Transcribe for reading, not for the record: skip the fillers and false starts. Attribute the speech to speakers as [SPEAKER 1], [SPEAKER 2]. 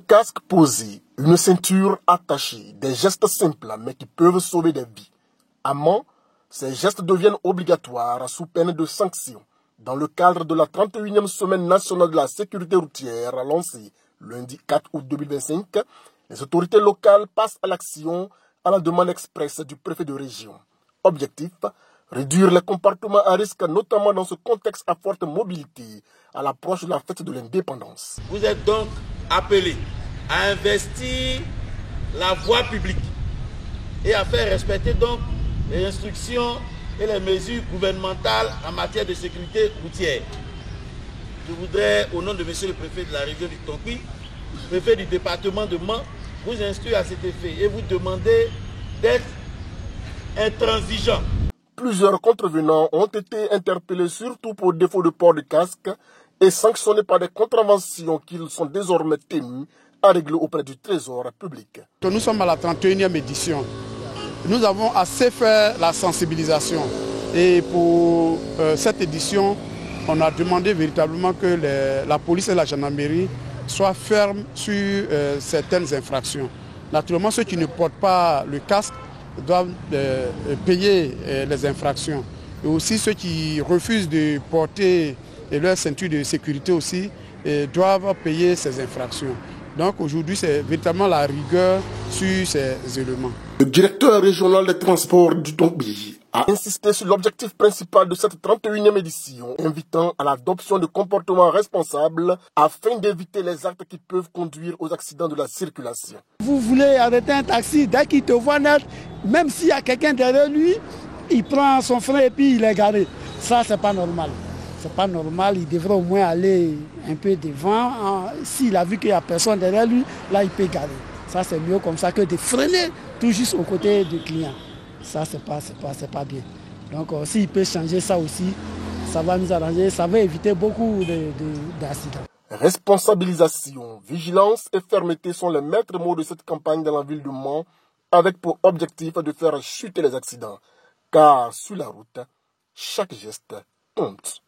[SPEAKER 1] casque posé, une ceinture attachée, des gestes simples mais qui peuvent sauver des vies. À Mans, ces gestes deviennent obligatoires sous peine de sanctions. Dans le cadre de la 31e semaine nationale de la sécurité routière lancée lundi 4 août 2025, les autorités locales passent à l'action à la demande expresse du préfet de région. Objectif, réduire les comportements à risque, notamment dans ce contexte à forte mobilité à l'approche de la fête de l'indépendance.
[SPEAKER 2] Vous êtes donc appelés à investir la voie publique et à faire respecter donc les instructions et les mesures gouvernementales en matière de sécurité routière. Je voudrais, au nom de monsieur le préfet de la région du Tonki, préfet du département de Mans, vous instruire à cet effet et vous demander d'être intransigeant.
[SPEAKER 1] Plusieurs contrevenants ont été interpellés surtout pour défaut de port de casque et sanctionnés par des contraventions qu'ils sont désormais tenus à régler auprès du Trésor public.
[SPEAKER 3] Nous sommes à la 31e édition. Nous avons assez fait la sensibilisation et pour cette édition, on a demandé véritablement que la police et la gendarmerie soient fermes sur certaines infractions. Naturellement, ceux qui ne portent pas le casque doivent payer les infractions. Et aussi ceux qui refusent de porter leur ceinture de sécurité aussi doivent payer ces infractions. Donc aujourd'hui, c'est véritablement la rigueur sur ces éléments.
[SPEAKER 1] Le directeur régional des transports du Tonki a insisté sur l'objectif principal de cette 31e édition, invitant à l'adoption de comportements responsables afin d'éviter les actes qui peuvent conduire aux accidents de la circulation.
[SPEAKER 4] Vous voulez arrêter un taxi, dès qu'il te voit net, même s'il y a quelqu'un derrière lui, il prend son frein et puis il est garé. Ça, c'est pas normal. C'est pas normal, il devrait au moins aller un peu devant. S'il a vu qu'il n'y a personne derrière lui, là il peut garer. Ça c'est mieux comme ça que de freiner tout juste aux côtés du client. Ça c'est pas bien. Donc s'il peut changer ça aussi, ça va nous arranger, ça va éviter beaucoup d'accidents.
[SPEAKER 1] Responsabilisation, vigilance et fermeté sont les maîtres mots de cette campagne dans la ville de Mans, avec pour objectif de faire chuter les accidents. Car sur la route, chaque geste compte.